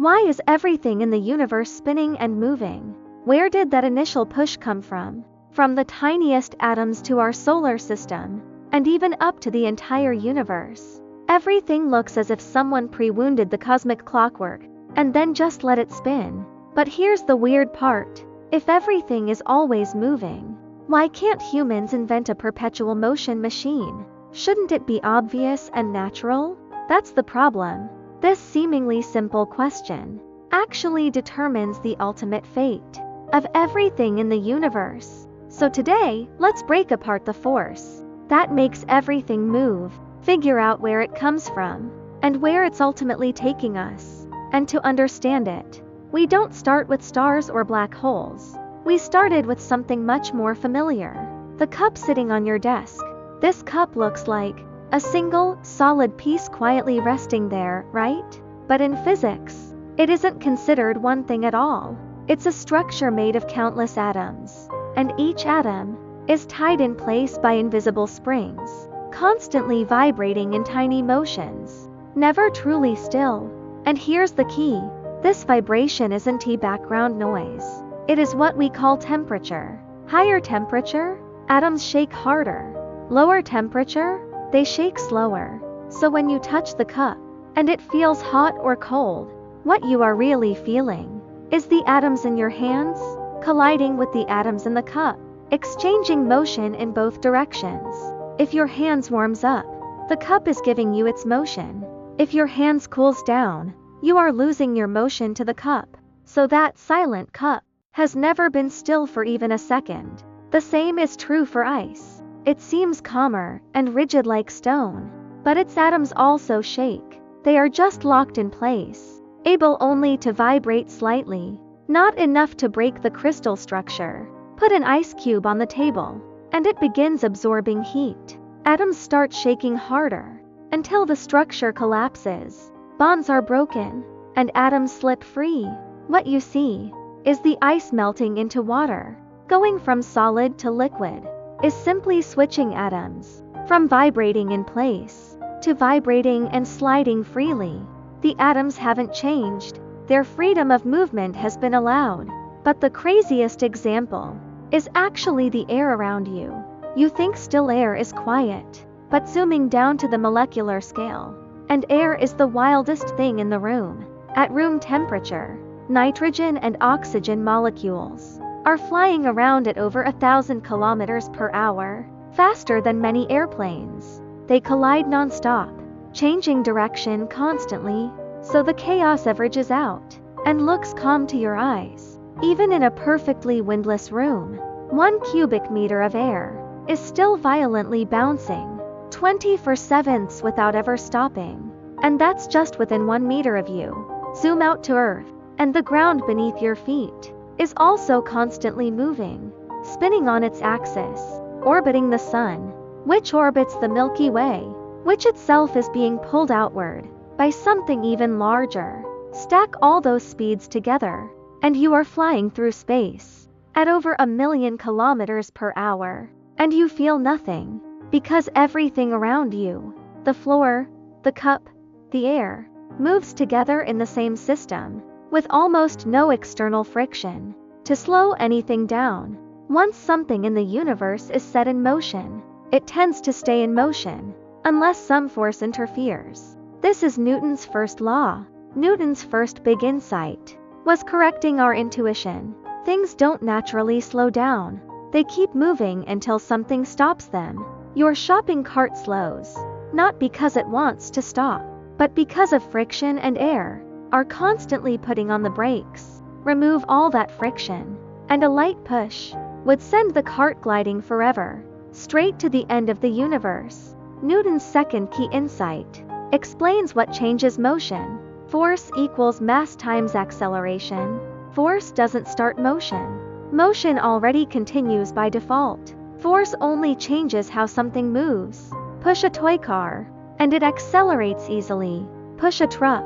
Why is everything in the universe spinning and moving? Where did that initial push come from? From the tiniest atoms to our solar system, and even up to the entire universe. Everything looks as if someone pre-wounded the cosmic clockwork, and then just let it spin. But here's the weird part. If everything is always moving, why can't humans invent a perpetual motion machine? Shouldn't it be obvious and natural? That's the problem. This seemingly simple question actually determines the ultimate fate of everything in the universe. So today, let's break apart the force that makes everything move, figure out where it comes from, and where it's ultimately taking us. And to understand it, we don't start with stars or black holes. We started with something much more familiar. The cup sitting on your desk. This cup looks like a single, solid piece quietly resting there, right? But in physics, it isn't considered one thing at all. It's a structure made of countless atoms, and each atom is tied in place by invisible springs, constantly vibrating in tiny motions, never truly still. And here's the key. This vibration isn't background noise. It is what we call temperature. Higher temperature, atoms shake harder. Lower temperature, they shake slower. So when you touch the cup, and it feels hot or cold, what you are really feeling is the atoms in your hands colliding with the atoms in the cup, exchanging motion in both directions. If your hands warms up, the cup is giving you its motion. If your hands cools down, you are losing your motion to the cup. So that silent cup has never been still for even a second. The same is true for ice. It seems calmer and rigid like stone, but its atoms also shake. They are just locked in place, able only to vibrate slightly, not enough to break the crystal structure. Put an ice cube on the table, and it begins absorbing heat. Atoms start shaking harder, until the structure collapses. Bonds are broken, and atoms slip free. What you see is the ice melting into water. Going from solid to liquid is simply switching atoms from vibrating in place to vibrating and sliding freely. The atoms haven't changed. Their freedom of movement has been allowed. But the craziest example is actually the air around you. You think still air is quiet, but zooming down to the molecular scale, and air is the wildest thing in the room. At room temperature, nitrogen and oxygen molecules are flying around at over 1,000 kilometers per hour, faster than many airplanes. They collide non-stop, changing direction constantly, so the chaos averages out and looks calm to your eyes. Even in a perfectly windless room, 1 cubic meter of air is still violently bouncing 24/7 without ever stopping. And that's just within 1 meter of you. Zoom out to Earth, and the ground beneath your feet is also constantly moving, spinning on its axis, orbiting the sun, which orbits the Milky Way, which itself is being pulled outward by something even larger. Stack all those speeds together, and you are flying through space at over 1,000,000 kilometers per hour, and you feel nothing, because everything around you, the floor, the cup, the air, moves together in the same system, with almost no external friction to slow anything down. Once something in the universe is set in motion, it tends to stay in motion, unless some force interferes. This is Newton's first law. Newton's first big insight was correcting our intuition. Things don't naturally slow down. They keep moving until something stops them. Your shopping cart slows, not because it wants to stop, but because of friction and air are constantly putting on the brakes. Remove all that friction, and a light push would send the cart gliding forever, straight to the end of the universe. Newton's second key insight explains what changes motion. Force equals mass times acceleration. Force doesn't start motion. Motion already continues by default. Force only changes how something moves. Push a toy car, and it accelerates easily. Push a truck,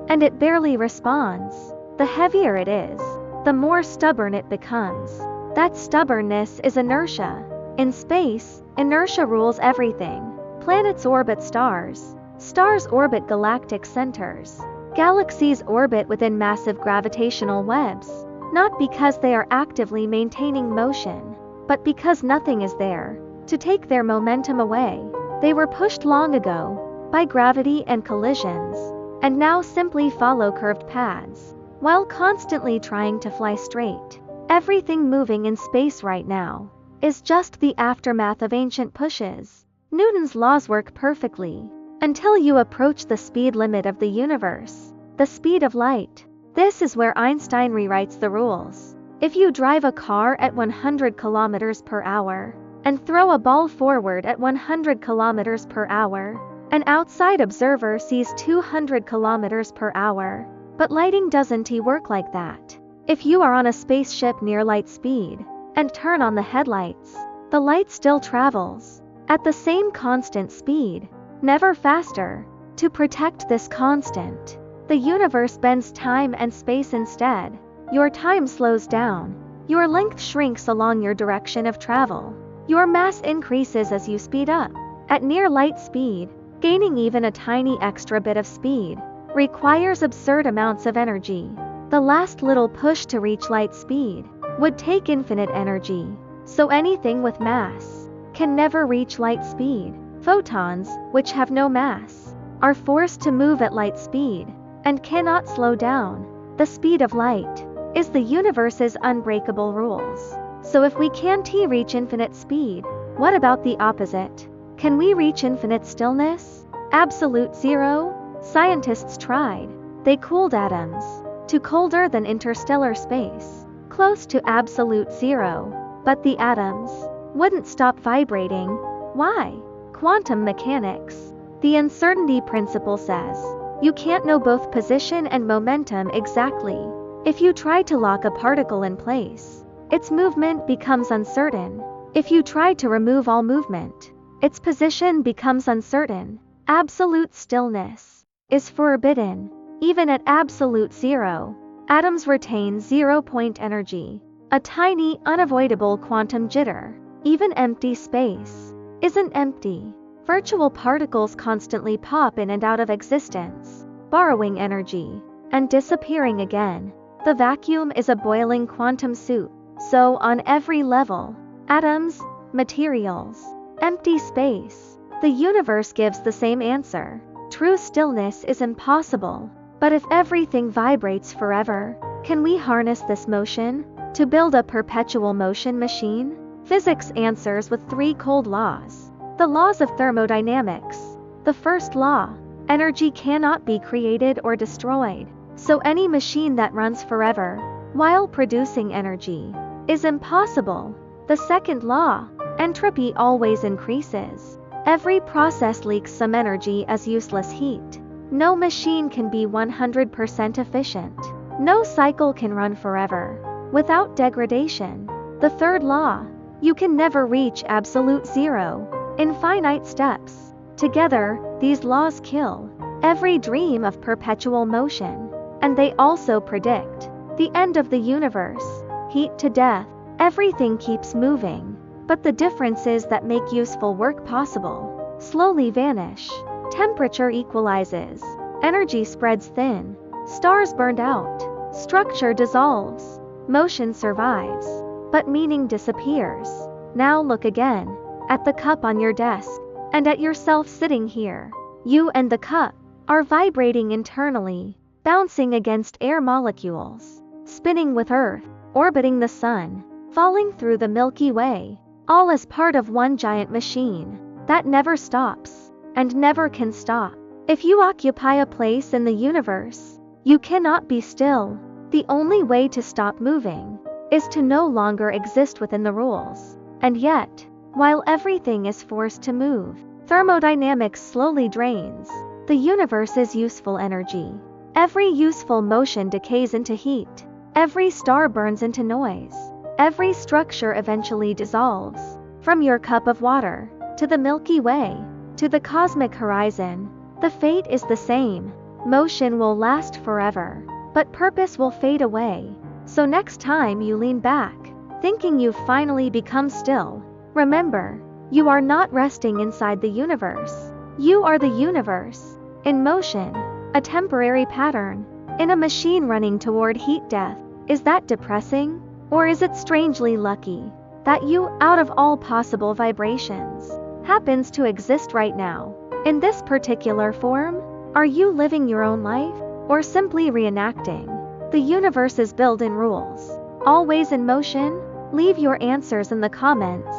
and it barely responds. The heavier it is, the more stubborn it becomes. That stubbornness is inertia. In space, inertia rules everything. Planets orbit stars. Stars orbit galactic centers. Galaxies orbit within massive gravitational webs, not because they are actively maintaining motion, but because nothing is there to take their momentum away. They were pushed long ago by gravity and collisions, and now simply follow curved paths, while constantly trying to fly straight. Everything moving in space right now is just the aftermath of ancient pushes. Newton's laws work perfectly until you approach the speed limit of the universe, the speed of light. This is where Einstein rewrites the rules. If you drive a car at 100 kilometers per hour and throw a ball forward at 100 kilometers per hour, an outside observer sees 200 kilometers per hour. But lighting doesn't work like that. If you are on a spaceship near light speed and turn on the headlights, the light still travels at the same constant speed, never faster. To protect this constant, the universe bends time and space instead. Your time slows down, your length shrinks along your direction of travel, your mass increases as you speed up. At near light speed, gaining even a tiny extra bit of speed requires absurd amounts of energy. The last little push to reach light speed would take infinite energy, so anything with mass can never reach light speed. Photons, which have no mass, are forced to move at light speed and cannot slow down. The speed of light is the universe's unbreakable rules. So if we can't reach infinite speed, what about the opposite? Can we reach infinite stillness? Absolute zero? Scientists tried. They cooled atoms to colder than interstellar space, close to absolute zero. But the atoms wouldn't stop vibrating. Why? Quantum mechanics. The uncertainty principle says you can't know both position and momentum exactly. If you try to lock a particle in place, its movement becomes uncertain. If you try to remove all movement, its position becomes uncertain. Absolute stillness is forbidden. Even at absolute zero, atoms retain zero-point energy, a tiny, unavoidable quantum jitter. Even empty space isn't empty. Virtual particles constantly pop in and out of existence, borrowing energy and disappearing again. The vacuum is a boiling quantum soup. So on every level, atoms, materials, empty space, the universe gives the same answer. True stillness is impossible. But if everything vibrates forever, can we harness this motion to build a perpetual motion machine? Physics answers with 3 cold laws. The laws of thermodynamics. The first law: energy cannot be created or destroyed. So any machine that runs forever while producing energy is impossible. The second law: entropy always increases. Every process leaks some energy as useless heat. No machine can be 100% efficient. No cycle can run forever without degradation. The third law: you can never reach absolute zero in finite steps. Together, these laws kill every dream of perpetual motion. And they also predict the end of the universe. Heat to death. Everything keeps moving, but the differences that make useful work possible slowly vanish. Temperature equalizes. Energy spreads thin. Stars burned out. Structure dissolves. Motion survives. But meaning disappears. Now look again at the cup on your desk, and at yourself sitting here. You and the cup are vibrating internally, bouncing against air molecules, spinning with Earth, orbiting the sun, falling through the Milky Way, all as part of one giant machine that never stops and never can stop. If you occupy a place in the universe, you cannot be still. The only way to stop moving is to no longer exist within the rules. And yet, while everything is forced to move, thermodynamics slowly drains the universe's useful energy. Every useful motion decays into heat. Every star burns into noise. Every structure eventually dissolves. From your cup of water to the Milky Way to the cosmic horizon, the fate is the same. Motion will last forever, but purpose will fade away. So next time you lean back, thinking you've finally become still, remember, you are not resting inside the universe. You are the universe, in motion. A temporary pattern in a machine running toward heat death. Is that depressing? Or is it strangely lucky that you, out of all possible vibrations, happens to exist right now, in this particular form? Are you living your own life, or simply reenacting the universe's built-in rules, always in motion? Leave your answers in the comments.